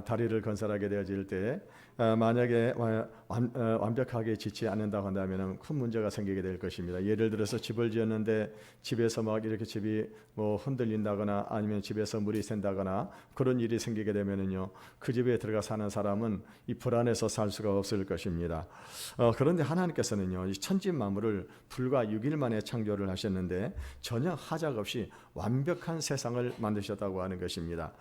다리를 건설하게 되어질 때 만약에 완벽하게 짓지 않는다고 한다면 큰 문제가 생기게 될 것입니다. 예를 들어서 집을 지었는데 집에서 막 이렇게 집이 뭐 흔들린다거나 아니면 집에서 물이 샌다거나 그런 일이 생기게 되면은요, 그 집에 들어가 사는 사람은 이 불안해서 살 수가 없을 것입니다. 그런데 하나님께서는요, 이 천지 만물을 불과 6일 만에 창조를 하셨는데 전혀 하작 없이 완벽한 세상을 만드셨다고 하는 것입니다.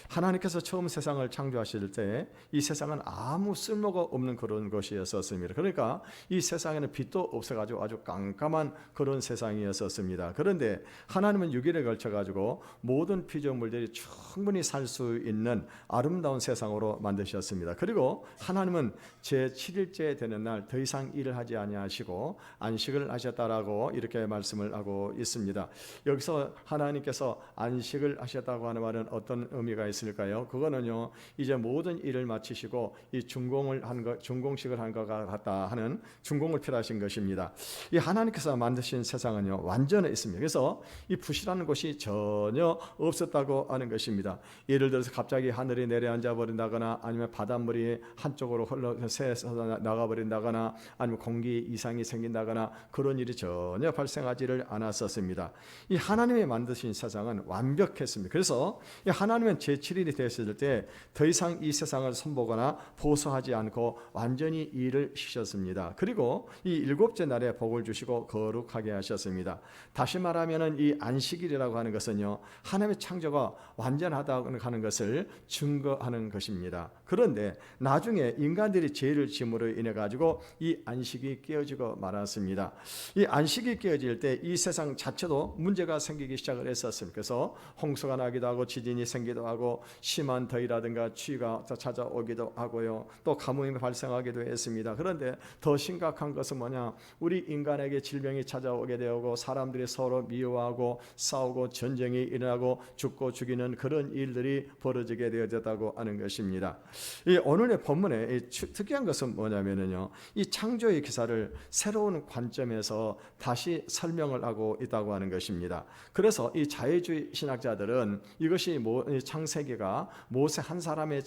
하나님께서 처음 세상을 창조하실 때 이 세상은 아무 쓸모가 없는 그런 것이었습니다. 그러니까 이 세상에는 빛도 없어가지고 아주 깜깜한 그런 세상이었습니다. 그런데 하나님은 6일에 걸쳐가지고 모든 피조물들이 충분히 살 수 있는 아름다운 세상으로 만드셨습니다. 그리고 하나님은 제7일째 되는 날 더 이상 일을 하지 아니하시고 안식을 하셨다라고 이렇게 말씀을 하고 있습니다. 여기서 하나님께서 안식을 하셨다고 하는 말은 어떤 의미가 있을까요? 그거는요, 이제 모든 일을 마치시고 이 준공식을 한 것 같다 하는 준공을 필요하신 것입니다. 이 하나님께서 만드신 세상은요, 완전해 있습니다. 그래서 이 부실한 것이 전혀 없었다고 하는 것입니다. 예를 들어서 갑자기 하늘이 내려앉아 버린다거나 아니면 바닷물이 한쪽으로 흘러서 나가 버린다거나 아니면 공기 이상이 생긴다거나 그런 일이 전혀 발생하지를 않았었습니다. 이 하나님이 만드신 세상은 완벽했습니다. 그래서 이 하나님은 제7일이 되었을 때 더 이상 이 세상을 손보거나 보수하지 않고 완전히 일을 쉬셨습니다. 그리고 이 일곱째 날에 복을 주시고 거룩하게 하셨습니다. 다시 말하면 이 안식일이라고 하는 것은요, 하나님의 창조가 완전하다고 하는 것을 증거하는 것입니다. 그런데 나중에 인간들이 죄를 지음으로 인해 가지고 이 안식이 깨어지고 말았습니다. 이 안식이 깨어질 때 이 세상 자체도 문제가 생기기 시작을 했었습니다. 그래서 홍수가 나기도 하고 지진이 생기기도 하고 심한 더위라든가 추위가 찾아오기도 하고요, 또 가뭄이 발생하기도 했습니다. 그런데 더 심각한 것은 뭐냐, 우리 인간에게 질병이 찾아오게 되고 사람들이 서로 미워하고 싸우고 전쟁이 일어나고 죽고 죽이는 그런 일들이 벌어지게 되어졌다고 하는 것입니다. 이 오늘의 본문에 특이한 것은 뭐냐면요, 이 창조의 기사를 새로운 관점에서 다시 설명을 하고 있다고 하는 것입니다. 그래서 이 자유주의 신학자들은 이것이 창세기가 모세 한 사람의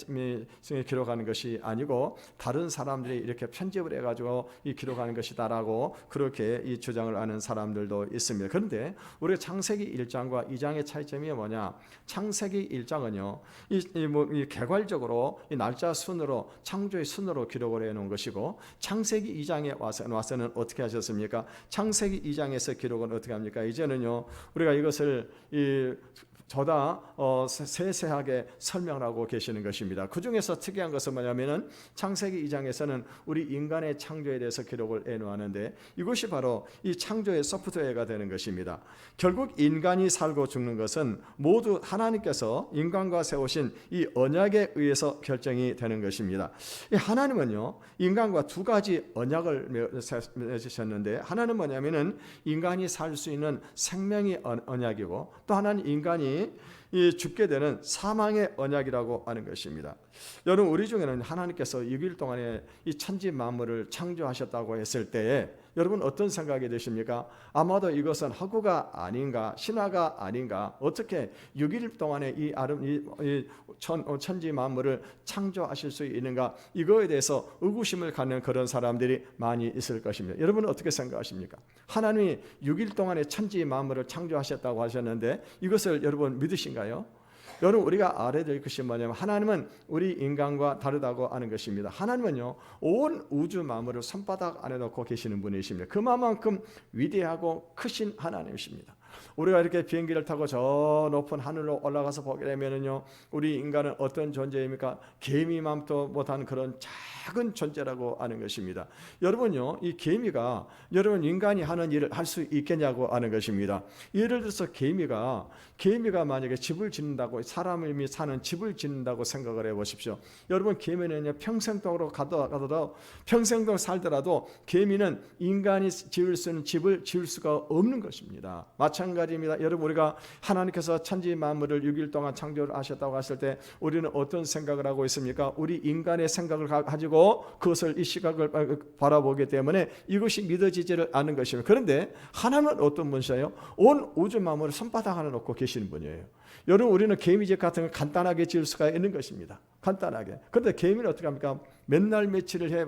기록하는 것이 아니고 다른 사람들이 이렇게 편집을 해가지고 이 기록하는 것이다라고 그렇게 이 주장을 하는 사람들도 있습니다. 그런데 우리가 창세기 1장과 2장의 차이점이 뭐냐? 창세기 1장은요, 이 개괄적으로 이 날짜 순으로 창조의 순으로 기록을 해놓은 것이고, 창세기 2장에 와서는 어떻게 하셨습니까? 창세기 2장에서 기록은 어떻게 합니까? 이제는요, 우리가 이것을 저다 세세하게 설명하고 계시는 것입니다. 그 중에서 특이한 것은 뭐냐면은 창세기 2장에서는 우리 인간의 창조에 대해서 기록을 해놓았는데 이것이 바로 이 창조의 소프트웨어가 되는 것입니다. 결국 인간이 살고 죽는 것은 모두 하나님께서 인간과 세우신 이 언약에 의해서 결정이 되는 것입니다. 이 하나님은요, 인간과 두 가지 언약을 맺으셨는데, 하나는 뭐냐면은 인간이 살 수 있는 생명의 언약이고, 또 하나는 인간이 죽게 되는 사망의 언약이라고 하는 것입니다. 여러분, 우리 중에는 하나님께서 6일 동안에 이 천지 만물을 창조하셨다고 했을 때에 여러분 어떤 생각이 드십니까? 아마도 이것은 허구가 아닌가, 신화가 아닌가, 어떻게 6일 동안에 이 천지 만물을 창조하실 수 있는가, 이거에 대해서 의구심을 갖는 그런 사람들이 많이 있을 것입니다. 여러분은 어떻게 생각하십니까? 하나님이 6일 동안에 천지 만물을 창조하셨다고 하셨는데 이것을 여러분 믿으신가요? 여러분, 우리가 알아야 될 것이 뭐냐면 하나님은 우리 인간과 다르다고 하는 것입니다. 하나님은요, 온 우주 만물을 손바닥 안에 놓고 계시는 분이십니다. 그만큼 위대하고 크신 하나님이십니다. 우리가 이렇게 비행기를 타고 저 높은 하늘로 올라가서 보게 되면은요, 우리 인간은 어떤 존재입니까? 개미만도 못한 그런 작은 존재라고 하는 것입니다. 여러분요, 이 개미가 여러분 인간이 하는 일을 할 수 있겠냐고 하는 것입니다. 예를 들어서 개미가 만약에 집을 짓는다고, 사람이 사는 집을 짓는다고 생각을 해보십시오. 여러분, 개미는요, 평생 동안 가더라도 평생 동안 살더라도 개미는 인간이 지을 수 있는 집을 지을 수가 없는 것입니다. 마찬가지입니다. 여러분, 우리가 하나님께서 천지 만물을 6일 동안 창조를 하셨다고 했을 때 우리는 어떤 생각을 하고 있습니까? 우리 인간의 생각을 가지고 그것을 이 시각을 바라보기 때문에 이것이 믿어지지를 않는 것입니다. 그런데 하나님은 어떤 분이세요? 온 우주 만물을 손바닥 하나 놓고 계시는 분이에요. 여러분, 우리는 개미집 같은 걸 간단하게 지을 수가 있는 것입니다. 간단하게. 그런데 개미는 어떻게 합니까? 맨날 며칠을 해야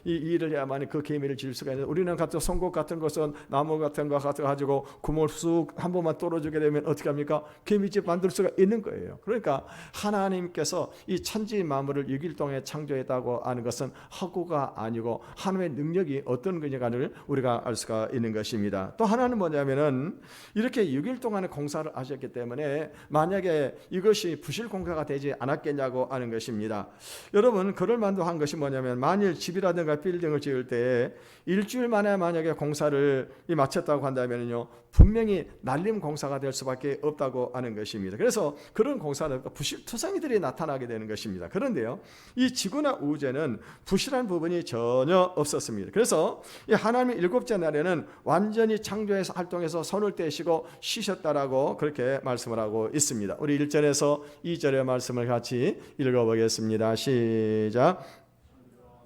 이 일을 해야만 그 개미를 지을 수가 있는데, 우리는 같은 송곳 같은 것은 나무 같은 거 가지고 구멍을 쑥 한 번만 뚫어주게 되면 어떻게 합니까? 개미집 만들 수가 있는 거예요. 그러니까 하나님께서 이 천지 만물을 6일 동안에 창조했다고 하는 것은 허구가 아니고 하나님의 능력이 어떤 것인가를 우리가 알 수가 있는 것입니다. 또 하나는 뭐냐면은 이렇게 6일 동안에 공사를 하셨기 때문에 만약에 이것이 부실 공사가 되지 않았겠냐고 하는 것입니다. 여러분, 그럴 만도 한 것이 뭐냐면, 만일 집이라든가 빌딩을 지을 때 일주일 만에 만약에 공사를 마쳤다고 한다면요, 분명히 날림 공사가 될 수밖에 없다고 하는 것입니다. 그래서 그런 공사는 부실투성이들이 나타나게 되는 것입니다. 그런데요, 이 지구나 우주에는 부실한 부분이 전혀 없었습니다. 그래서 이 하나님의 일곱째 날에는 완전히 창조해서 활동해서 손을 떼시고 쉬셨다라고 그렇게 말씀을 하고 있습니다. 우리 1절에서 2절의 말씀을 같이 읽어보겠습니다. 시작.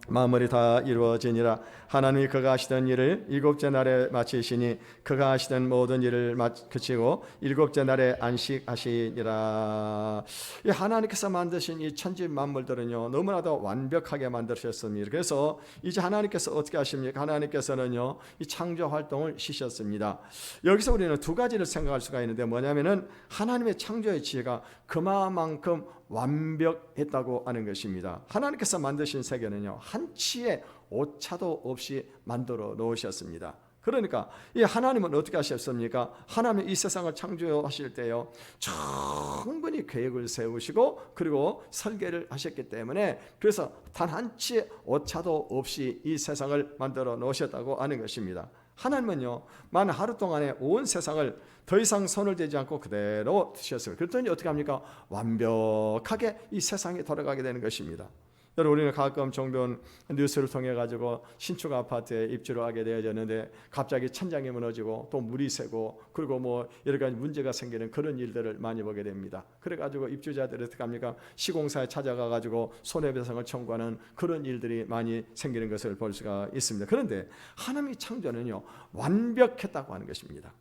마무리 다 이루어지니라. 하나님이 그가 하시던 일을 일곱째 날에 마치시니 그가 하시던 모든 일을 그치고 일곱째 날에 안식하시니라. 이 하나님께서 만드신 이 천지 만물들은요, 너무나도 완벽하게 만드셨습니다. 그래서 이제 하나님께서 어떻게 하십니까? 하나님께서는요, 이 창조 활동을 쉬셨습니다. 여기서 우리는 두 가지를 생각할 수가 있는데, 뭐냐면은 하나님의 창조의 지혜가 그만큼 완벽했다고 하는 것입니다. 하나님께서 만드신 세계는요, 한치의 오차도 없이 만들어 놓으셨습니다. 그러니까 이 하나님은 어떻게 하셨습니까? 하나님이 이 세상을 창조하실 때요, 충분히 계획을 세우시고 그리고 설계를 하셨기 때문에, 그래서 단 한치의 오차도 없이 이 세상을 만들어 놓으셨다고 하는 것입니다. 하나님은요, 만 하루 동안에 온 세상을 더 이상 손을 대지 않고 그대로 두셨어요. 그랬더니 어떻게 합니까? 완벽하게 이 세상이 돌아가게 되는 것입니다. 여러분, 우리는 가끔 종종 뉴스를 통해 가지고 신축 아파트에 입주를 하게 되어졌는데 갑자기 천장이 무너지고 또 물이 새고 그리고 뭐 여러 가지 문제가 생기는 그런 일들을 많이 보게 됩니다. 그래 가지고 입주자들이 어떻게 합니까? 시공사에 찾아가 가지고 손해배상을 청구하는 그런 일들이 많이 생기는 것을 볼 수가 있습니다. 그런데 하나님의 창조는요, 완벽했다고 하는 것입니다.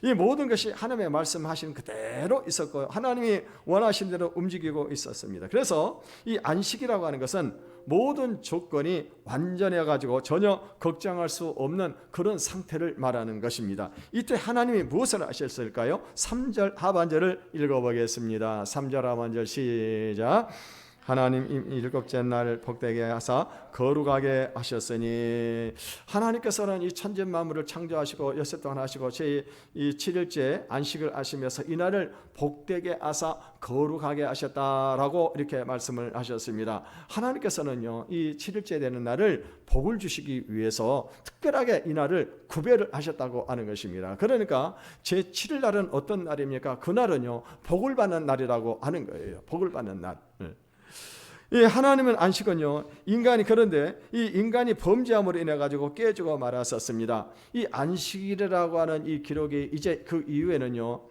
이 모든 것이 하나님의 말씀하신 그대로 있었고 하나님이 원하신 대로 움직이고 있었습니다. 그래서 이 안식이라고 하는 것은 모든 조건이 완전해 가지고 전혀 걱정할 수 없는 그런 상태를 말하는 것입니다. 이때 하나님이 무엇을 하셨을까요? 3절 하반절을 읽어보겠습니다. 3절 하반절 시작. 하나님 일곱째 날 복되게 하사 거룩하게 하셨으니, 하나님께서는 이 천지 만물을 창조하시고 여섯 동안 하시고 제 이 7일째 안식을 하시면서 이 날을 복되게 하사 거룩하게 하셨다라고 이렇게 말씀을 하셨습니다. 하나님께서는요, 이 7일째 되는 날을 복을 주시기 위해서 특별하게 이 날을 구별을 하셨다고 하는 것입니다. 그러니까 제 7일 날은 어떤 날입니까? 그날은요, 복을 받는 날이라고 하는 거예요. 복을 받는 날. 이 하나님은 안식은요, 인간이, 그런데 이 인간이 범죄함으로 인해 가지고 깨지고 말았었습니다. 이 안식일이라고 하는 이 기록이 이제 그 이후에는요,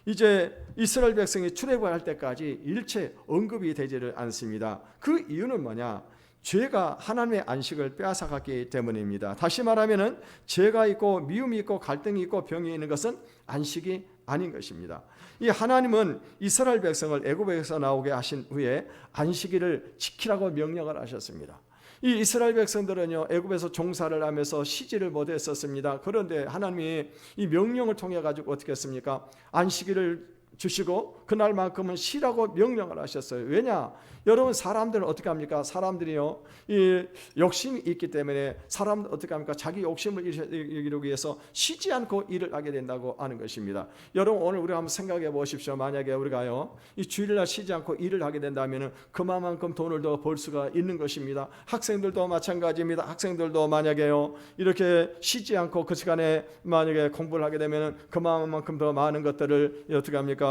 이제 이스라엘 백성이 출애굽할 때까지 일체 언급이 되지를 않습니다. 그 이유는 뭐냐? 죄가 하나님의 안식을 빼앗아갔기 때문입니다. 다시 말하면은 죄가 있고 미움이 있고 갈등이 있고 병이 있는 것은 안식이 아닌 것입니다. 이 하나님은 이스라엘 백성을 애굽에서 나오게 하신 후에 안식일을 지키라고 명령을 하셨습니다. 이 이스라엘 백성들은요, 애굽에서 종사를 하면서 쉬지를 못했었습니다. 그런데 하나님이 이 명령을 통해 가지고 어떻게 했습니까? 안식일을 주시고 그날만큼은 쉬라고 명령을 하셨어요. 왜냐? 여러분, 사람들은 어떻게 합니까? 사람들이요, 이 욕심이 있기 때문에 사람들 어떻게 합니까? 자기 욕심을 이루기 위해서 쉬지 않고 일을 하게 된다고 하는 것입니다. 여러분, 오늘 우리가 한번 생각해 보십시오. 만약에 우리가요, 이 주일날 쉬지 않고 일을 하게 된다면 그만큼 돈을 더 벌 수가 있는 것입니다. 학생들도 마찬가지입니다. 학생들도 만약에요, 이렇게 쉬지 않고 그 시간에 만약에 공부를 하게 되면 그만큼 더 많은 것들을 어떻게 합니까?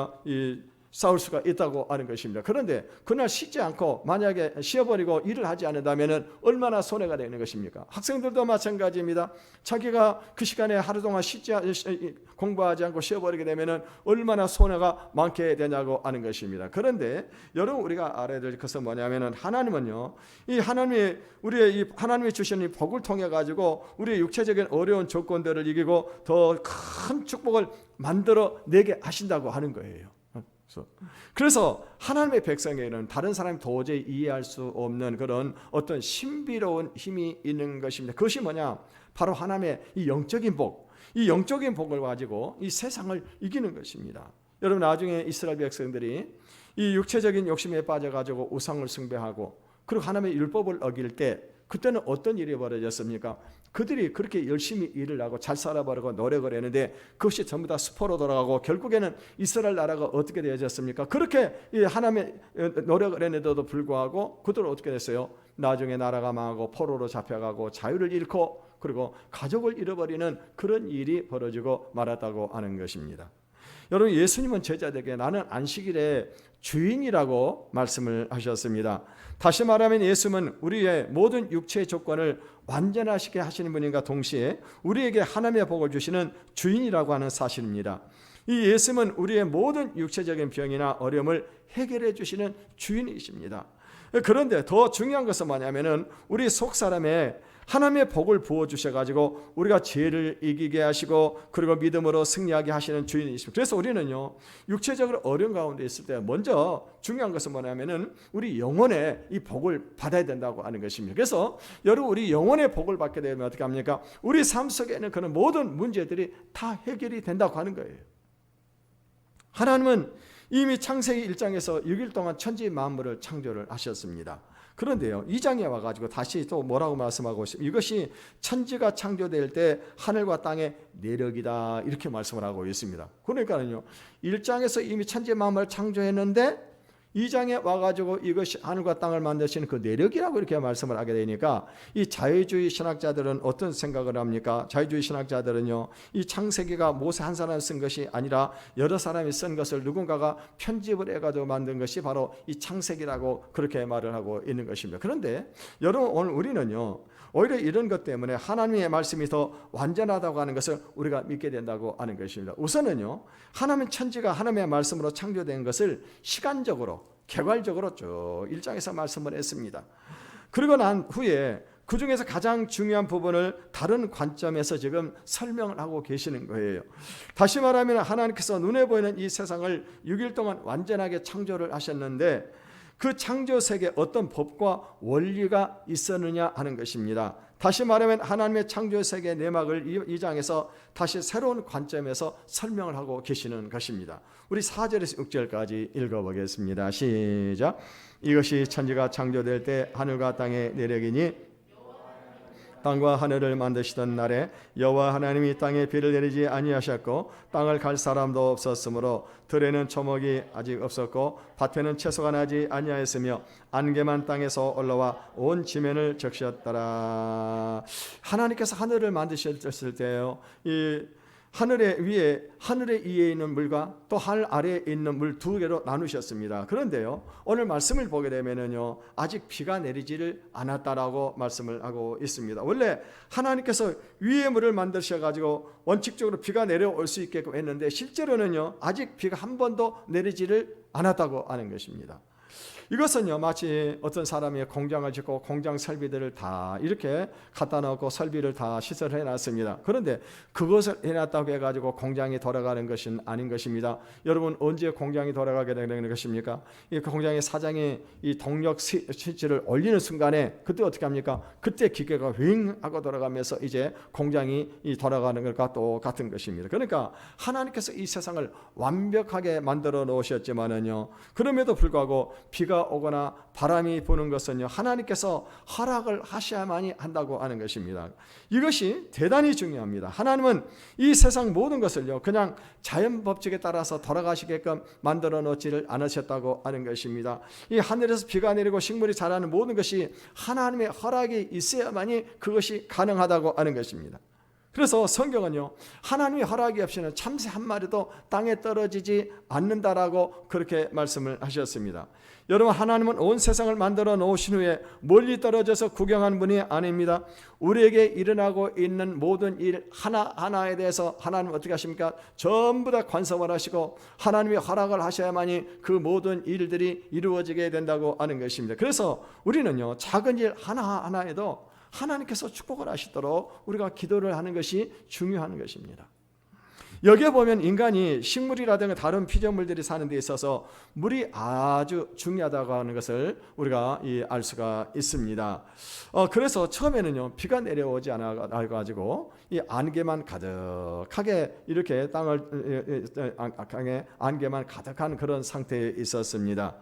쌓을 수가 있다고 하는 것입니다. 그런데 그날 쉬지 않고 만약에 쉬어버리고 일을 하지 않는다면 얼마나 손해가 되는 것입니까? 학생들도 마찬가지입니다. 자기가 그 시간에 하루 동안 공부하지 않고 쉬어버리게 되면 얼마나 손해가 많게 되냐고 하는 것입니다. 그런데 여러분, 우리가 알아야 될 것은 뭐냐면, 하나님은요, 이 하나님이 우리의 이 하나님이 주신 이 복을 통해 가지고 우리의 육체적인 어려운 조건들을 이기고 더 큰 축복을 만들어 내게 하신다고 하는 거예요. 그래서 하나님의 백성에게는 다른 사람이 도저히 이해할 수 없는 그런 어떤 신비로운 힘이 있는 것입니다. 그것이 뭐냐? 바로 하나님의 이 영적인 복, 이 영적인 복을 가지고 이 세상을 이기는 것입니다. 여러분, 나중에 이스라엘 백성들이 이 육체적인 욕심에 빠져가지고 우상을 숭배하고 그리고 하나님의 율법을 어길 때 그때는 어떤 일이 벌어졌습니까? 그들이 그렇게 열심히 일을 하고 잘 살아보려고 노력을 했는데 그것이 전부 다 수포로 돌아가고 결국에는 이스라엘 나라가 어떻게 되어졌습니까? 그렇게 하나님의 노력을 했는데도 불구하고 그들은 어떻게 됐어요? 나중에 나라가 망하고 포로로 잡혀가고 자유를 잃고 그리고 가족을 잃어버리는 그런 일이 벌어지고 말았다고 하는 것입니다. 여러분, 예수님은 제자들에게 나는 안식일의 주인이라고 말씀을 하셨습니다. 다시 말하면 예수님은 우리의 모든 육체의 조건을 완전하시게 하시는 분인가 동시에 우리에게 하나님의 복을 주시는 주인이라고 하는 사실입니다. 이 예수님은 우리의 모든 육체적인 병이나 어려움을 해결해 주시는 주인이십니다. 그런데 더 중요한 것은 뭐냐면은 우리 속 사람에 하나님의 복을 부어 주셔가지고 우리가 죄를 이기게 하시고 그리고 믿음으로 승리하게 하시는 주인이십니다. 그래서 우리는요, 육체적으로 어려운 가운데 있을 때 먼저 중요한 것은 뭐냐면은 우리 영혼의 이 복을 받아야 된다고 하는 것입니다. 그래서 여러분, 우리 영혼의 복을 받게 되면 어떻게 합니까? 우리 삶 속에 있는 그런 모든 문제들이 다 해결이 된다고 하는 거예요. 하나님은 이미 창세기 1장에서 6일 동안 천지 만물을 창조를 하셨습니다. 그런데요, 2장에 와가지고 다시 또 뭐라고 말씀하고 있습니다. 이것이 천지가 창조될 때 하늘과 땅의 내력이다, 이렇게 말씀을 하고 있습니다. 그러니까요, 1장에서 이미 천지 만물을 창조했는데 2장에 와가지고 이것이 하늘과 땅을 만드시는 그 내력이라고 이렇게 말씀을 하게 되니까 이 자유주의 신학자들은 어떤 생각을 합니까? 자유주의 신학자들은요, 이 창세기가 모세 한 사람이 쓴 것이 아니라 여러 사람이 쓴 것을 누군가가 편집을 해가지고 만든 것이 바로 이 창세기라고 그렇게 말을 하고 있는 것입니다. 그런데 여러분, 오늘 우리는요, 오히려 이런 것 때문에 하나님의 말씀이 더 완전하다고 하는 것을 우리가 믿게 된다고 하는 것입니다. 우선은요, 하나님의 천지가 하나님의 말씀으로 창조된 것을 시간적으로 개괄적으로 쭉 1장에서 말씀을 했습니다. 그리고 난 후에 그 중에서 가장 중요한 부분을 다른 관점에서 지금 설명을 하고 계시는 거예요. 다시 말하면 하나님께서 눈에 보이는 이 세상을 6일 동안 완전하게 창조를 하셨는데 그 창조 세계에 어떤 법과 원리가 있었느냐 하는 것입니다. 다시 말하면 하나님의 창조 세계의 내막을 2장에서 다시 새로운 관점에서 설명을 하고 계시는 것입니다. 우리 4절에서 6절까지 읽어보겠습니다. 시작. 이것이 천지가 창조될 때 하늘과 땅의 내력이니 땅과 하늘을 만드시던 날에 여호와 하나님이 땅에 비를 내리지 아니하셨고 땅을 갈 사람도 없었으므로 들에는 초목이 아직 없었고 밭에는 채소가 나지 아니하였으며 안개만 땅에서 올라와 온 지면을 적셨더라. 하나님께서 하늘을 만드셨을 때요, 이 하늘의 위에 있는 물과 또 하늘 아래에 있는 물 두 개로 나누셨습니다. 그런데요, 오늘 말씀을 보게 되면은요, 아직 비가 내리지를 않았다라고 말씀을 하고 있습니다. 원래 하나님께서 위에 물을 만드셔 가지고 원칙적으로 비가 내려올 수 있게끔 했는데 실제로는요, 아직 비가 한 번도 내리지를 않았다고 하는 것입니다. 이것은요, 마치 어떤 사람이 공장을 짓고 공장 설비들을 다 이렇게 갖다 놓고 설비를 다 시설해 놨습니다. 그런데 그것을 해놨다고 해가지고 공장이 돌아가는 것은 아닌 것입니다. 여러분, 언제 공장이 돌아가게 되는 것입니까? 이 공장의 사장이 이 동력 스위치를 올리는 순간에 그때 어떻게 합니까? 그때 기계가 윙 하고 돌아가면서 이제 공장이 돌아가는 것과 똑같은 것입니다. 그러니까 하나님께서 이 세상을 완벽하게 만들어 놓으셨지만은요, 그럼에도 불구하고 비가 오거나 바람이 부는 것은요, 하나님께서 허락을 하셔야만이 한다고 하는 것입니다. 이것이 대단히 중요합니다. 하나님은 이 세상 모든 것을요, 그냥 자연 법칙에 따라서 돌아가시게끔 만들어 놓지를 않으셨다고 하는 것입니다. 이 하늘에서 비가 내리고 식물이 자라는 모든 것이 하나님의 허락이 있어야만이 그것이 가능하다고 하는 것입니다. 그래서 성경은요, 하나님의 허락이 없이는 참새 한 마리도 땅에 떨어지지 않는다라고 그렇게 말씀을 하셨습니다. 여러분, 하나님은 온 세상을 만들어 놓으신 후에 멀리 떨어져서 구경한 분이 아닙니다. 우리에게 일어나고 있는 모든 일 하나하나에 대해서 하나님은 어떻게 하십니까? 전부 다 관섭을 하시고 하나님의 허락을 하셔야만이 그 모든 일들이 이루어지게 된다고 하는 것입니다. 그래서 우리는요, 작은 일 하나하나에도 하나님께서 축복을 하시도록 우리가 기도를 하는 것이 중요한 것입니다. 여기에 보면 인간이 식물이라든가 다른 피조물들이 사는 데 있어서 물이 아주 중요하다고 하는 것을 우리가 알 수가 있습니다. 그래서 처음에는요, 비가 내려오지 않아가지고 이 안개만 가득하게 이렇게 안개만 가득한 그런 상태에 있었습니다.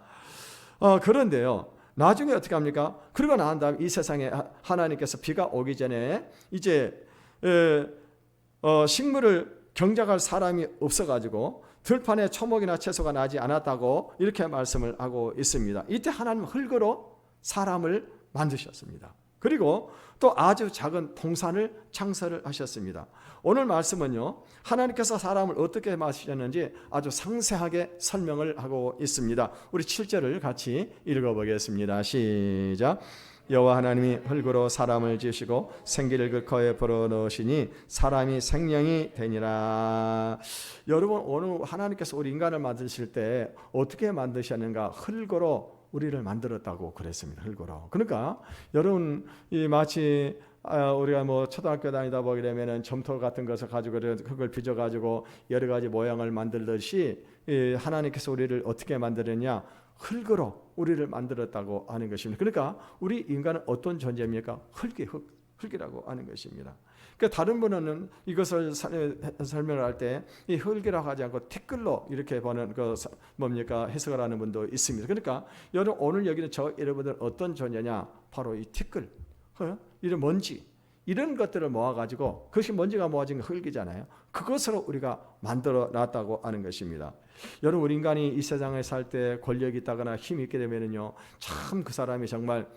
그런데요, 나중에 어떻게 합니까? 그러고 난 다음 이 세상에 하나님께서 비가 오기 전에 이제 식물을 경작할 사람이 없어가지고 들판에 초목이나 채소가 나지 않았다고 이렇게 말씀을 하고 있습니다. 이때 하나님은 흙으로 사람을 만드셨습니다. 그리고 또 아주 작은 동산을 창설을 하셨습니다. 오늘 말씀은요, 하나님께서 사람을 어떻게 만드셨는지 아주 상세하게 설명을 하고 있습니다. 우리 7절을 같이 읽어보겠습니다. 시작. 여호와 하나님이 흙으로 사람을 지으시고 생기를 그 코에 불어넣으시니 사람이 생명이 되니라. 여러분, 오늘 하나님께서 우리 인간을 만드실 때 어떻게 만드셨는가? 흙으로 우리를 만들었다고 그랬습니다. 흙으로. 그러니까 여러분, 이 마치 우리가 뭐 초등학교 다니다 보게 되면은 점토 같은 것을 가지고 흙을 빚어 가지고 여러 가지 모양을 만들듯이 하나님께서 우리를 어떻게 만들었냐? 흙으로 우리를 만들었다고 하는 것입니다. 그러니까 우리 인간은 어떤 존재입니까? 흙이라고 하는 것입니다. 그러니까 다른 분은 이것을 설명을 할 때 이 흙이라고 하지 않고 티끌로 이렇게 보는 해석을 하는 분도 있습니다. 그러니까 여러분, 오늘 여기는 여러분들 어떤 존재냐? 바로 이 티끌, 이런 먼지, 이런 것들을 모아가지고, 그것이 먼지가 모아진 흙이잖아요. 그것으로 우리가 만들어 놨다고 하는 것입니다. 여러분, 우리 인간이 이 세상에 살 때 권력이 있다거나 힘이 있게 되면은요, 참 그 사람이 정말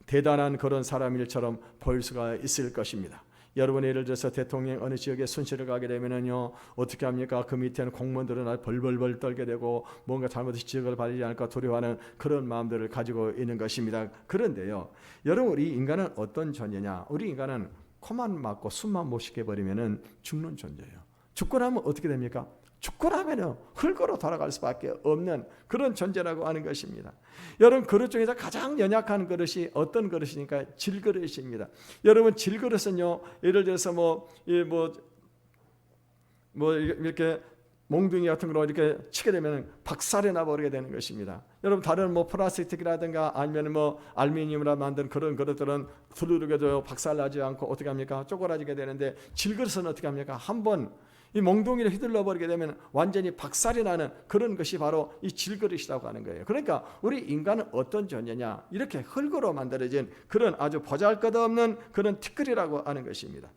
대단한 그런 사람일 처럼 보일 수가 있을 것입니다. 여러분, 예를 들어서 대통령 어느 지역에 순시를 가게 되면은요, 어떻게 합니까? 그 밑에는 공무원들은 벌벌벌 떨게 되고 뭔가 잘못해서 지역을 발휘하지 않을까 두려워하는 그런 마음들을 가지고 있는 것입니다. 그런데요, 여러분, 우리 인간은 어떤 존재냐? 우리 인간은 코만 막고 숨만 못 쉬게 버리면은 죽는 존재예요. 죽고 나면 어떻게 됩니까? 죽고 나면은 흙으로 돌아갈 수밖에 없는 그런 존재라고 하는 것입니다. 여러분, 그릇 중에서 가장 연약한 그릇이 어떤 그릇이니까? 질그릇입니다. 여러분, 질그릇은요, 예를 들어서 이렇게 몽둥이 같은 거로 이렇게 치게 되면 박살이 나버리게 되는 것입니다. 여러분, 다른 플라스틱이라든가 아니면 알루미늄으로 만든 그런 그릇들은 두루룩해도 박살나지 않고 어떻게 합니까? 쪼그라지게 되는데, 질그릇은 어떻게 합니까? 한번 이 몽둥이를 휘둘러 버리게 되면 완전히 박살이 나는 그런 것이 바로 이 질그릇이라고 하는 거예요. 그러니까 우리 인간은 어떤 존재냐? 이렇게 흙으로 만들어진 그런 아주 보잘것없는 그런 티끌이라고 하는 것입니다.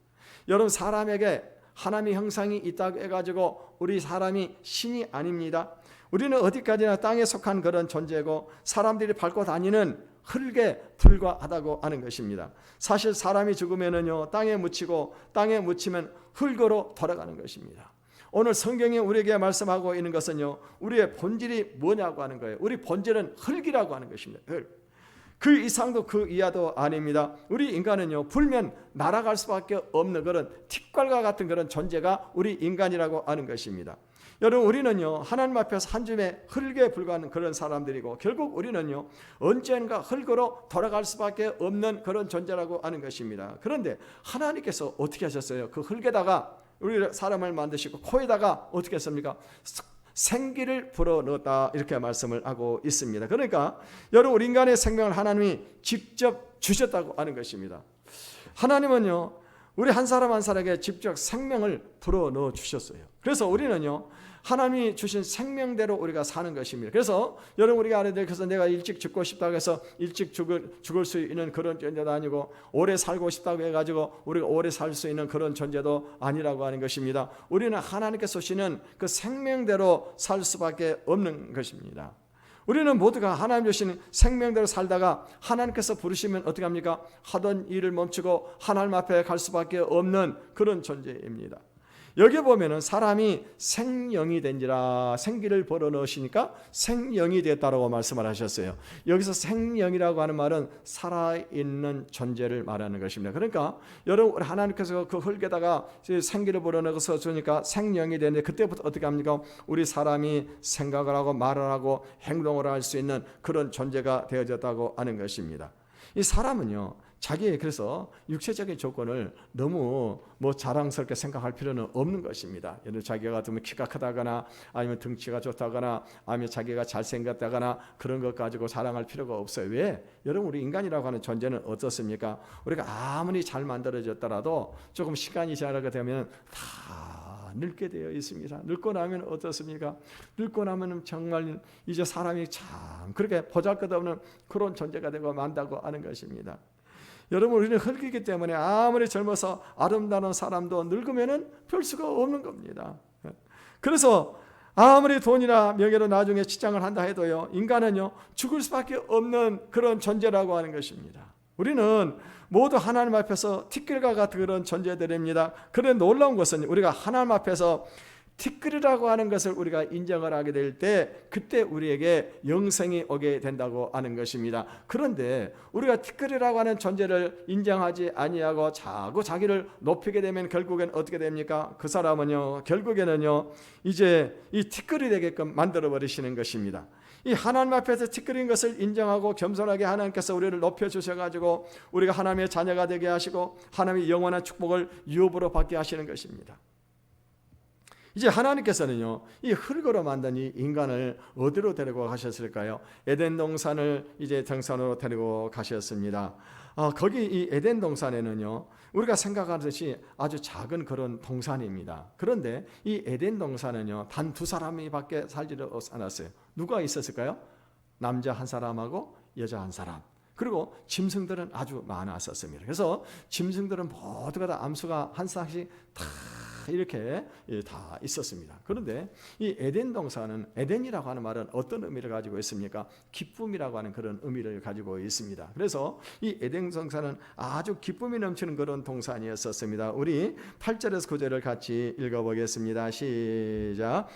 여러분, 사람에게 하나님의 형상이 있다고 해가지고 우리 사람이 신이 아닙니다. 우리는 어디까지나 땅에 속한 그런 존재고 사람들이 밟고 다니는 흙에 불과하다고 하는 것입니다. 사실 사람이 죽으면은요, 땅에 묻히면 흙으로 돌아가는 것입니다. 오늘 성경이 우리에게 말씀하고 있는 것은요, 우리의 본질이 뭐냐고 하는 거예요. 우리 본질은 흙이라고 하는 것입니다. 흙. 그 이상도 그 이하도 아닙니다. 우리 인간은요, 불면 날아갈 수밖에 없는 그런 틱과 같은 그런 존재가 우리 인간이라고 하는 것입니다. 여러분, 우리는요, 하나님 앞에서 한 줌의 흙에 불과한 그런 사람들이고, 결국 우리는요, 언젠가 흙으로 돌아갈 수밖에 없는 그런 존재라고 하는 것입니다. 그런데 하나님께서 어떻게 하셨어요? 그 흙에다가 우리 사람을 만드시고 코에다가 어떻게 했습니까? 생기를 불어넣었다, 이렇게 말씀을 하고 있습니다. 그러니까 여러분, 우리 인간의 생명을 하나님이 직접 주셨다고 하는 것입니다. 하나님은요, 우리 한 사람 한 사람에게 직접 생명을 불어넣어 주셨어요. 그래서 우리는요, 하나님이 주신 생명대로 우리가 사는 것입니다. 그래서 여러분, 우리가 알아야 될 것은 내가 일찍 죽고 싶다고 해서 일찍 죽을 수 있는 그런 존재도 아니고, 오래 살고 싶다고 해가지고 우리가 오래 살 수 있는 그런 존재도 아니라고 하는 것입니다. 우리는 하나님께서 주시는 그 생명대로 살 수밖에 없는 것입니다. 우리는 모두가 하나님 주신 생명대로 살다가 하나님께서 부르시면 어떻게 합니까? 하던 일을 멈추고 하나님 앞에 갈 수밖에 없는 그런 존재입니다. 여기 보면은 사람이 생령이 된지라, 생기를 불어넣으시니까 생령이 됐다라고 말씀을 하셨어요. 여기서 생령이라고 하는 말은 살아있는 존재를 말하는 것입니다. 그러니까 여러분, 하나님께서 그 흙에다가 생기를 불어넣어서 주니까 생령이 되는데, 그때부터 어떻게 합니까? 우리 사람이 생각을 하고 말을 하고 행동을 할 수 있는 그런 존재가 되어졌다고 하는 것입니다. 이 사람은요, 자기의 그래서 육체적인 조건을 너무 자랑스럽게 생각할 필요는 없는 것입니다. 예를 들어 자기가 같으면 키가 크다거나 아니면 등치가 좋다거나 아니면 자기가 잘생겼다거나 그런 것 가지고 자랑할 필요가 없어요. 왜? 여러분, 우리 인간이라고 하는 존재는 어떻습니까? 우리가 아무리 잘 만들어졌더라도 조금 시간이 지나게 되면 다 늙게 되어 있습니다. 늙고 나면 어떻습니까? 늙고 나면 정말 이제 사람이 참 그렇게 보잘것없는 그런 존재가 되고 만다고 하는 것입니다. 여러분, 우리는 흙이기 때문에 아무리 젊어서 아름다운 사람도 늙으면은 별 수가 없는 겁니다. 그래서 아무리 돈이나 명예로 나중에 치장을 한다 해도요, 인간은요 죽을 수밖에 없는 그런 존재라고 하는 것입니다. 우리는 모두 하나님 앞에서 티끌과 같은 그런 존재들입니다. 그런데 놀라운 것은 우리가 하나님 앞에서 티끌이라고 하는 것을 우리가 인정을 하게 될 때 그때 우리에게 영생이 오게 된다고 하는 것입니다. 그런데 우리가 티끌이라고 하는 존재를 인정하지 아니하고 자꾸 자기를 높이게 되면 결국엔 어떻게 됩니까? 그 사람은요 결국에는요 이제 이 티끌이 되게끔 만들어 버리시는 것입니다. 이 하나님 앞에서 티끌인 것을 인정하고 겸손하게 하나님께서 우리를 높여주셔가지고 우리가 하나님의 자녀가 되게 하시고 하나님의 영원한 축복을 유업으로 받게 하시는 것입니다. 이제 하나님께서는요 이 흙으로 만든 이 인간을 어디로 데리고 가셨을까요? 에덴 동산을 이제 등산으로 데리고 가셨습니다. 거기 이 에덴 동산에는요 우리가 생각하듯이 아주 작은 그런 동산입니다. 그런데 이 에덴 동산은요 단 두 사람이 밖에 살지를 않았어요. 누가 있었을까요? 남자 한 사람하고 여자 한 사람. 그리고 짐승들은 아주 많았었습니다. 그래서 짐승들은 모두가 다 암수가 한 쌍씩 다 이렇게 다 있었습니다. 그런데 이 에덴 동산은, 에덴이라고 하는 말은 어떤 의미를 가지고 있습니까? 기쁨이라고 하는 그런 의미를 가지고 있습니다. 그래서 이 에덴 동산은 아주 기쁨이 넘치는 그런 동산이었었습니다. 우리 8절에서 9절을 같이 읽어보겠습니다. 시작.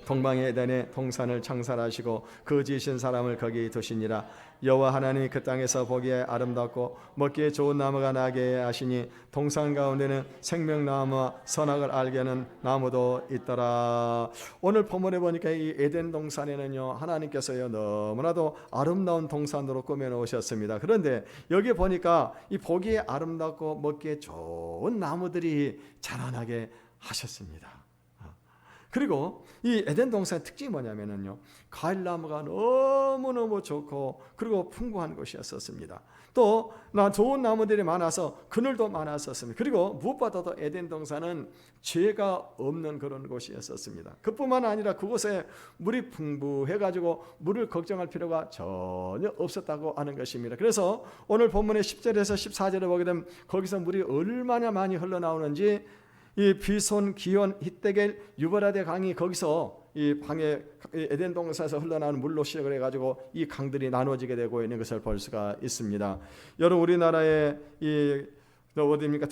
동방의 에덴에 동산을 창설하시고 그 지으신 사람을 거기 두시니라. 여호와 하나님이 그 땅에서 보기에 아름답고 먹기에 좋은 나무가 나게 하시니 동산 가운데는 생명나무와 선악을 알게 하는 나무도 있더라. 오늘 본문에 보니까 이 에덴 동산에는요 하나님께서요 너무나도 아름다운 동산으로 꾸며 놓으셨습니다. 그런데 여기 보니까 이 보기에 아름답고 먹기에 좋은 나무들이 자라나게 하셨습니다. 그리고 이 에덴 동산의 특징이 뭐냐면요 과일나무가 너무너무 좋고 그리고 풍부한 곳이었었습니다. 또 좋은 나무들이 많아서 그늘도 많았었습니다. 그리고 무엇보다도 에덴 동산은 죄가 없는 그런 곳이었었습니다. 그뿐만 아니라 그곳에 물이 풍부해가지고 물을 걱정할 필요가 전혀 없었다고 하는 것입니다. 그래서 오늘 본문의 10절에서 14절에 보게 되면 거기서 물이 얼마나 많이 흘러나오는지 이 비손, 기온, 히데겔, 유브라데 강이 거기서 이 방에 에덴 동산에서 흘러나오는 물로 시작을 해가지고 이 강들이 나눠지게 되고 있는 것을 볼 수가 있습니다. 여러분 우리나라의 이 어디입니까?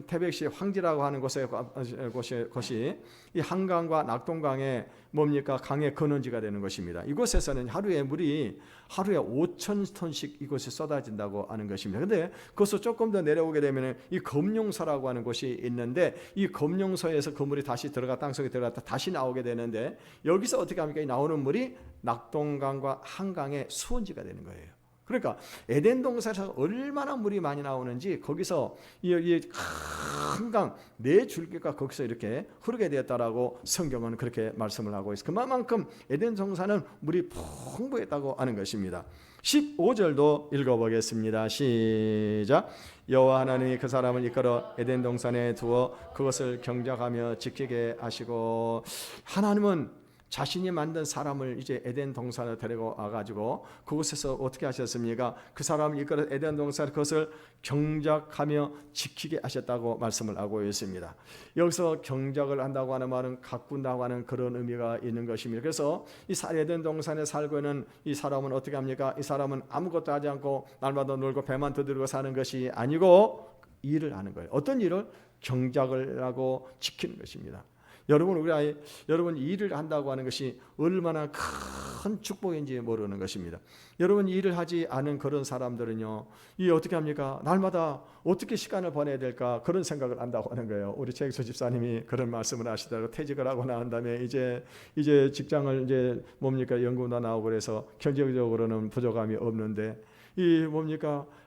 태백시 황지라고 하는 곳이 이 한강과 낙동강의 뭡니까? 강의 근원지가 되는 것입니다. 이곳에서는 하루에 물이 하루에 5,000톤씩 이곳에 쏟아진다고 하는 것입니다. 그런데 그것을 조금 더 내려오게 되면 이 검룡서라고 하는 곳이 있는데 이 검룡서에서 그 물이 다시 땅속에 들어갔다 다시 나오게 되는데 여기서 어떻게 합니까? 이 나오는 물이 낙동강과 한강의 수원지가 되는 거예요. 그러니까 에덴 동산에서 얼마나 물이 많이 나오는지 거기서 이 한강 네 줄기가 거기서 이렇게 흐르게 되었다라고 성경은 그렇게 말씀을 하고 있어요. 그만큼 에덴 동산은 물이 풍부했다고 하는 것입니다. 15절도 읽어보겠습니다. 시작. 여호와 하나님이 그 사람을 이끌어 에덴 동산에 두어 그것을 경작하며 지키게 하시고 하나님은 자신이 만든 사람을 이제 에덴 동산에 데리고 와가지고 그곳에서 어떻게 하셨습니까? 그 사람을 이끌어 에덴 동산 그것을 경작하며 지키게 하셨다고 말씀을 하고 있습니다. 여기서 경작을 한다고 하는 말은 가꾼다고 하는 그런 의미가 있는 것입니다. 그래서 이 에덴 동산에 살고 있는 이 사람은 어떻게 합니까? 이 사람은 아무것도 하지 않고 날마다 놀고 배만 두드리고 사는 것이 아니고 일을 하는 거예요. 어떤 일을? 경작을 하고 지키는 것입니다. 여러분 일을 한다고 하는 것이 얼마나 큰 축복인지 모르는 것입니다. 여러분 일을 하지 않은 그런 사람들은요, 이 어떻게 합니까? 날마다 어떻게 시간을 보내야 될까 그런 생각을 한다고 하는 거예요. 우리 최익수 집사님이 그런 말씀을 하시더라고요. 퇴직을 하고 난 다음에 이제 직장을 이제 뭡니까 연구나 나오고 그래서 경제적으로는 부족함이 없는데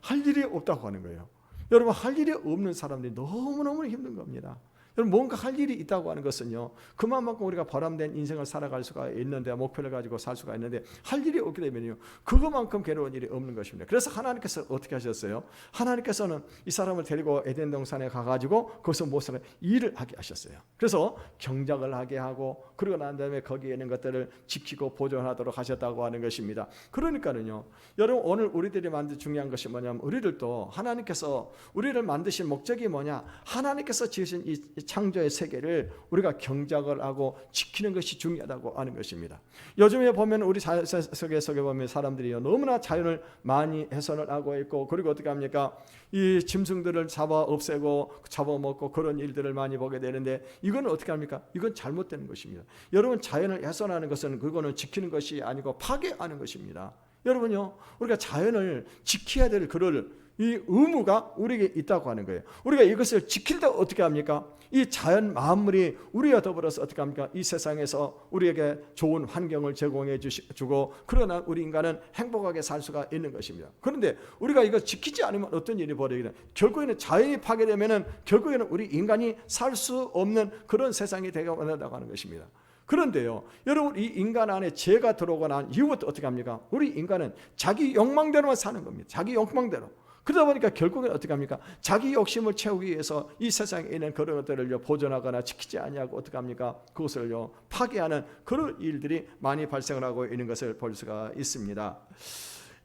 할 일이 없다고 하는 거예요. 여러분, 할 일이 없는 사람들이 너무너무 힘든 겁니다. 여러분, 뭔가 할 일이 있다고 하는 것은요, 그만큼 우리가 보람된 인생을 살아갈 수가 있는데, 목표를 가지고 살 수가 있는데, 할 일이 없게 되면요, 그것만큼 괴로운 일이 없는 것입니다. 그래서 하나님께서 어떻게 하셨어요? 하나님께서는 이 사람을 데리고 에덴 동산에 가가지고 거기서 무엇을 일을 하게 하셨어요. 그래서 경작을 하게 하고, 그러고 난 다음에 거기에 있는 것들을 지키고 보존하도록 하셨다고 하는 것입니다. 그러니까는요, 여러분, 오늘 우리들이 중요한 것이 뭐냐면, 우리들도 하나님께서 우리를 만드신 목적이 뭐냐? 하나님께서 지으신 이 창조의 세계를 우리가 경작을 하고 지키는 것이 중요하다고 하는 것입니다. 요즘에 보면 우리 속에 보면 사람들이요, 너무나 자연을 많이 훼손을 하고 있고, 그리고 어떻게 합니까? 이 짐승들을 잡아 없애고 잡아먹고 그런 일들을 많이 보게 되는데, 이건 어떻게 합니까? 이건 잘못된 것입니다. 여러분, 자연을 훼손하는 것은 그거는 지키는 것이 아니고 파괴하는 것입니다. 여러분요, 우리가 자연을 지켜야 될 그럴 이 의무가 우리에게 있다고 하는 거예요. 우리가 이것을 지킬 때 어떻게 합니까? 이 자연 만물이 우리와 더불어서 어떻게 합니까? 이 세상에서 우리에게 좋은 환경을 제공해 주고, 그러나 우리 인간은 행복하게 살 수가 있는 것입니다. 그런데 우리가 이거 지키지 않으면 어떤 일이 벌어지냐? 결국에는 자연이 파괴되면은 결국에는 우리 인간이 살 수 없는 그런 세상이 되게 된다고 하는 것입니다. 그런데요, 여러분, 이 인간 안에 죄가 들어오고 난 이후부터 어떻게 합니까? 우리 인간은 자기 욕망대로만 사는 겁니다. 자기 욕망대로. 그러다 보니까 결국엔 어떻게 합니까? 자기 욕심을 채우기 위해서 이 세상에 있는 그런 것들을 보존하거나 지키지 아니하고 어떻게 합니까? 그것을 파괴하는 그런 일들이 많이 발생을 하고 있는 것을 볼 수가 있습니다.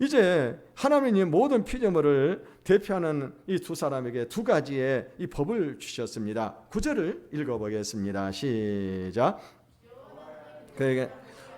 이제 하나님이 모든 피조물을 대표하는 이 두 사람에게 두 가지의 이 법을 주셨습니다. 9절을 읽어보겠습니다. 시작. 그에게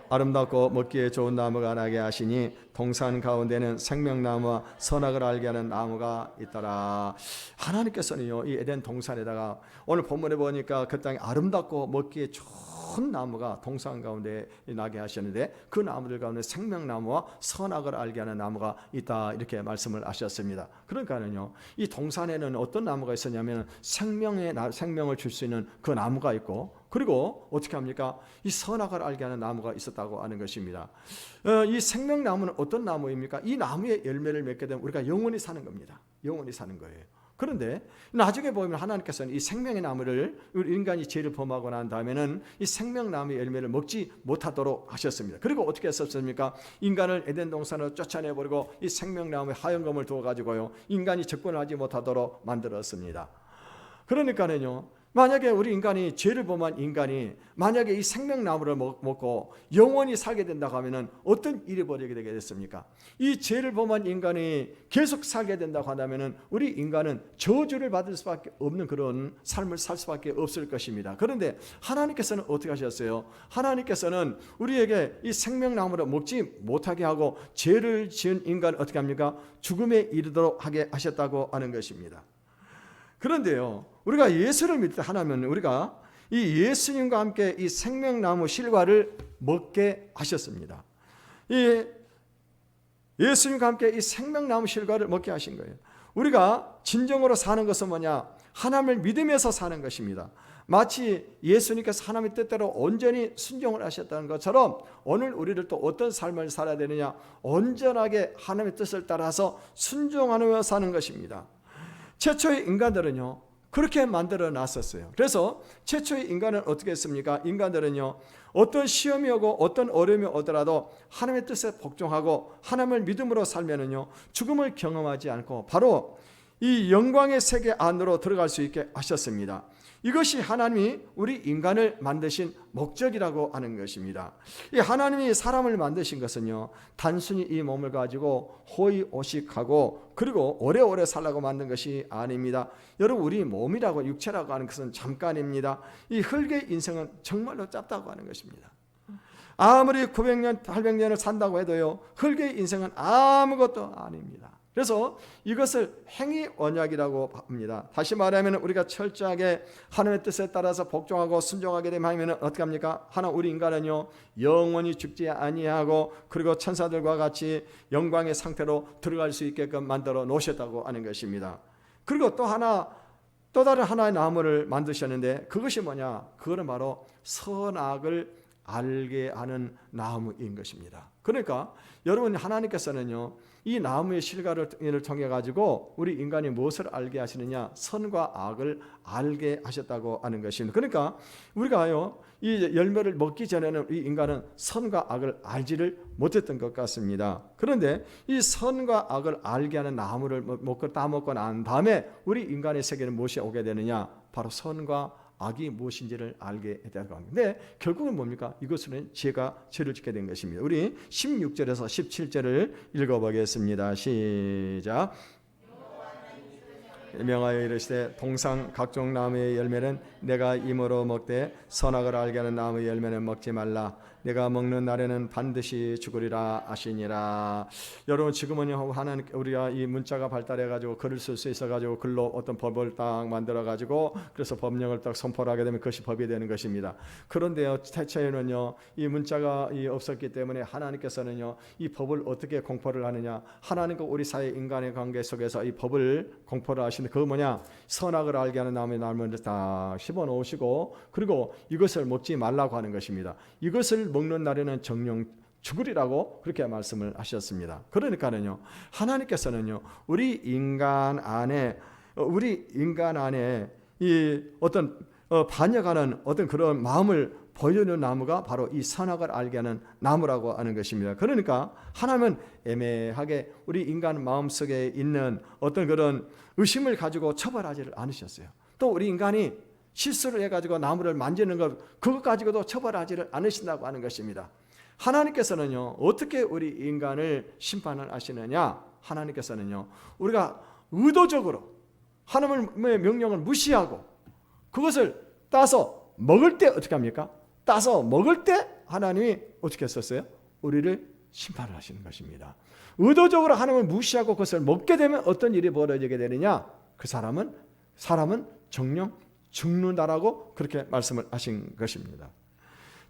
아름답고 먹기에 좋은 나무가 나게 하시니 동산 가운데는 생명나무와 선악을 알게 하는 나무가 있더라. 하나님께서는요, 이 에덴 동산에다가 오늘 본문에 보니까 그 땅에 아름답고 먹기에 좋은 나무가 동산 가운데 나게 하셨는데, 그 나무들 가운데 생명나무와 선악을 알게 하는 나무가 있다, 이렇게 말씀을 하셨습니다. 그러니까는요, 이 동산에는 어떤 나무가 있었냐면 생명을 줄 수 있는 그 나무가 있고, 그리고 어떻게 합니까? 이 선악을 알게 하는 나무가 있었다고 하는 것입니다. 이 생명나무는 어떤 나무입니까? 이 나무의 열매를 맺게 되면 우리가 영원히 사는 겁니다. 영원히 사는 거예요. 그런데 나중에 보면 하나님께서는 이 생명의 나무를, 우리 인간이 죄를 범하고 난 다음에는 이 생명나무의 열매를 먹지 못하도록 하셨습니다. 그리고 어떻게 했었습니까? 인간을 에덴 동산으로 쫓아내버리고 이 생명나무의 하얀검을 두어가지고요, 인간이 접근하지 못하도록 만들었습니다. 그러니까는요, 만약에 우리 인간이 죄를 범한 인간이 만약에 이 생명나무를 먹고 영원히 살게 된다고 하면 어떤 일이 벌어지게 되겠습니까? 이 죄를 범한 인간이 계속 살게 된다고 한다면 우리 인간은 저주를 받을 수밖에 없는 그런 삶을 살 수밖에 없을 것입니다. 그런데 하나님께서는 어떻게 하셨어요? 하나님께서는 우리에게 이 생명나무를 먹지 못하게 하고 죄를 지은 인간을 어떻게 합니까? 죽음에 이르도록 하게 하셨다고 하는 것입니다. 그런데요, 우리가 예수를 믿을 때 하나님은 우리가 이 예수님과 함께 이 생명나무 실과를 먹게 하셨습니다. 이 예수님과 함께 이 생명나무 실과를 먹게 하신 거예요. 우리가 진정으로 사는 것은 뭐냐? 하나님을 믿으면서 사는 것입니다. 마치 예수님께서 하나님의 뜻대로 온전히 순종을 하셨다는 것처럼 오늘 우리를 또 어떤 삶을 살아야 되느냐? 온전하게 하나님의 뜻을 따라서 순종하며 사는 것입니다. 최초의 인간들은요, 그렇게 만들어 놨었어요. 그래서 최초의 인간은 어떻게 했습니까? 인간들은요, 어떤 시험이 오고 어떤 어려움이 오더라도 하나님의 뜻에 복종하고 하나님을 믿음으로 살면은요, 죽음을 경험하지 않고 바로 이 영광의 세계 안으로 들어갈 수 있게 하셨습니다. 이것이 하나님이 우리 인간을 만드신 목적이라고 하는 것입니다. 이 하나님이 사람을 만드신 것은요, 단순히 이 몸을 가지고 호의호식하고 그리고 오래오래 살라고 만든 것이 아닙니다. 여러분, 우리 몸이라고 육체라고 하는 것은 잠깐입니다. 이 흙의 인생은 정말로 짧다고 하는 것입니다. 아무리 900년, 800년을 산다고 해도요, 흙의 인생은 아무것도 아닙니다. 그래서 이것을 행위 언약이라고 합니다. 다시 말하면 우리가 철저하게 하나님의 뜻에 따라서 복종하고 순종하게 되면 어떻게 합니까? 우리 인간은요, 영원히 죽지 아니하고 그리고 천사들과 같이 영광의 상태로 들어갈 수 있게끔 만들어 놓으셨다고 하는 것입니다. 그리고 또 다른 하나의 나무를 만드셨는데 그것이 뭐냐? 그거는 바로 선악을 알게 하는 나무인 것입니다. 그러니까 여러분, 하나님께서는요, 이 나무의 실과를 통해 가지고 우리 인간이 무엇을 알게 하시느냐? 선과 악을 알게 하셨다고 하는 것입니다. 그러니까 우리가요, 이 열매를 먹기 전에는 이 인간은 선과 악을 알지를 못했던 것 같습니다. 그런데 이 선과 악을 알게 하는 나무를 따먹고 난 다음에 우리 인간의 세계는 무엇이 오게 되느냐? 바로 선과 악이 무엇인지를 알게 되다고 합니다. 근데 결국은 뭡니까? 이것은 죄가 죄를 짓게 된 것입니다. 우리 16절에서 17절을 읽어보겠습니다. 시작. 명하여 이르시되 동상 각종 나무의 열매는 내가 임으로 먹되 선악을 알게 하는 나무의 열매는 먹지 말라. 내가 먹는 날에는 반드시 죽으리라 하시니라. 여러분, 지금은 하나님, 우리가 이 문자가 발달해 가지고 글을 쓸 수 있어 가지고 글로 어떤 법을 딱 만들어 가지고 그래서 법령을 딱 선포를 하게 되면 그것이 법이 되는 것입니다. 그런데요, 태초에는요, 이 문자가 없었기 때문에 하나님께서는요, 이 법을 어떻게 공포를 하느냐? 하나님과 우리 사이 인간의 관계 속에서 이 법을 공포를 하시는 그 뭐냐? 선악을 알게 하는 나무의 나무를 딱 씹어 놓으시고 그리고 이것을 먹지 말라고 하는 것입니다. 이것을 먹는 날에는 정령 죽으리라고 그렇게 말씀을 하셨습니다. 그러니까는요, 하나님께서는요, 우리 인간 안에 이 어떤 반역하는 어떤 그런 마음을 보여주는 나무가 바로 이 선악을 알게 하는 나무라고 하는 것입니다. 그러니까 하나님은 애매하게 우리 인간 마음속에 있는 어떤 그런 의심을 가지고 처벌하지를 않으셨어요. 또 우리 인간이 실수를 해가지고 나무를 만지는 것, 그것 가지고도 처벌하지를 않으신다고 하는 것입니다. 하나님께서는요, 어떻게 우리 인간을 심판을 하시느냐? 하나님께서는요, 우리가 의도적으로 하나님의 명령을 무시하고 그것을 따서 먹을 때 어떻게 합니까? 따서 먹을 때 하나님이 어떻게 했었어요? 우리를 심판을 하시는 것입니다. 의도적으로 하나님을 무시하고 그것을 먹게 되면 어떤 일이 벌어지게 되느냐? 그 사람은 정령 죽는다라고 그렇게 말씀을 하신 것입니다.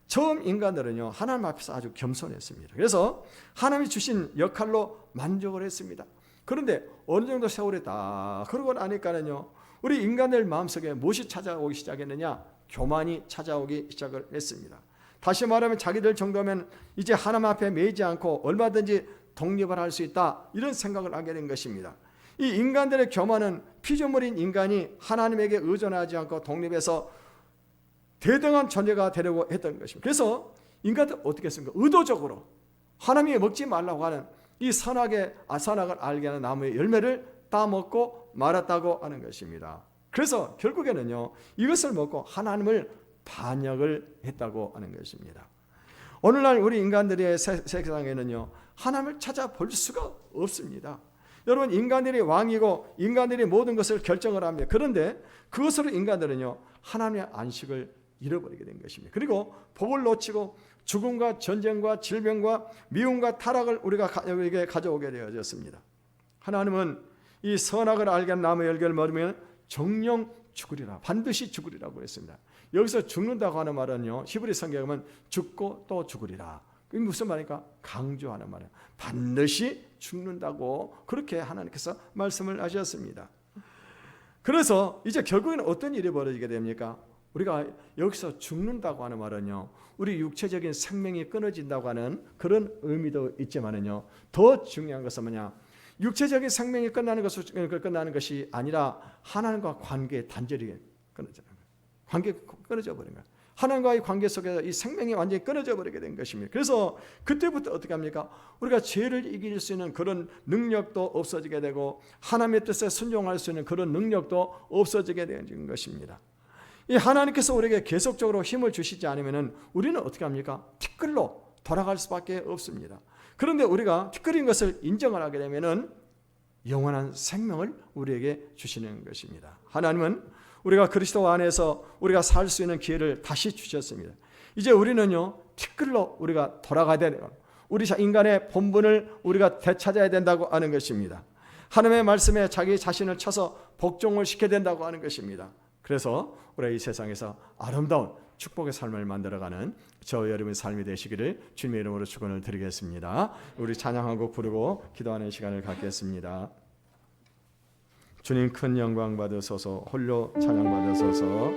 처음 인간들은요, 하나님 앞에서 아주 겸손했습니다. 그래서 하나님이 주신 역할로 만족을 했습니다. 그런데 어느 정도 세월이 다 그러고 나니까는요, 우리 인간들 마음속에 무엇이 찾아오기 시작했느냐? 교만이 찾아오기 시작을 했습니다. 다시 말하면 자기들 정도면 이제 하나님 앞에 매이지 않고 얼마든지 독립을 할 수 있다, 이런 생각을 하게 된 것입니다. 이 인간들의 교만은 피조물인 인간이 하나님에게 의존하지 않고 독립해서 대등한 존재가 되려고 했던 것입니다. 그래서 인간들 어떻게 했습니까? 의도적으로 하나님이 먹지 말라고 하는 이 선악을 알게 하는 나무의 열매를 따먹고 말았다고 하는 것입니다. 그래서 결국에는요, 이것을 먹고 하나님을 반역을 했다고 하는 것입니다. 오늘날 우리 인간들의 세상에는요, 하나님을 찾아볼 수가 없습니다. 여러분, 인간들이 왕이고 인간들이 모든 것을 결정을 합니다. 그런데 그것으로 인간들은요, 하나님의 안식을 잃어버리게 된 것입니다. 그리고 복을 놓치고 죽음과 전쟁과 질병과 미움과 타락을 우리에게 가져오게 되어졌습니다. 하나님은 이 선악을 알게 한 나무의 열매를 먹으면 정령 죽으리라, 반드시 죽으리라고 했습니다. 여기서 죽는다고 하는 말은요, 히브리 성경에 보면 죽고 또 죽으리라. 그게 무슨 말입니까? 강조하는 말이에요. 반드시 죽는다고 그렇게 하나님께서 말씀을 하셨습니다. 그래서 이제 결국에는 어떤 일이 벌어지게 됩니까? 우리가 여기서 죽는다고 하는 말은요, 우리 육체적인 생명이 끊어진다고 하는 그런 의미도 있지만은요, 더 중요한 것은 뭐냐? 육체적인 생명이 끝나는 것이 아니라 하나님과 관계의 단절이 끊어져 버린 거예요. 관계가 끊어져 버린 거예요. 하나님과의 관계 속에서 이 생명이 완전히 끊어져 버리게 된 것입니다. 그래서 그때부터 어떻게 합니까? 우리가 죄를 이길 수 있는 그런 능력도 없어지게 되고 하나님의 뜻에 순종할 수 있는 그런 능력도 없어지게 되는 것입니다. 이 하나님께서 우리에게 계속적으로 힘을 주시지 않으면 우리는 어떻게 합니까? 티끌로 돌아갈 수밖에 없습니다. 그런데 우리가 티끌인 것을 인정을 하게 되면 영원한 생명을 우리에게 주시는 것입니다. 하나님은 우리가 그리스도 안에서 우리가 살 수 있는 기회를 다시 주셨습니다. 이제 우리는요, 티끌로 우리가 돌아가야 되는, 우리 인간의 본분을 우리가 되찾아야 된다고 하는 것입니다. 하나님의 말씀에 자기 자신을 쳐서 복종을 시켜야 된다고 하는 것입니다. 그래서 우리가 이 세상에서 아름다운 축복의 삶을 만들어가는 저 여러분의 삶이 되시기를 주님의 이름으로 축원을 드리겠습니다. 우리 찬양 한 곡 부르고 기도하는 시간을 갖겠습니다. 주님 큰 영광 받으소서, 홀로 찬양 받으소서.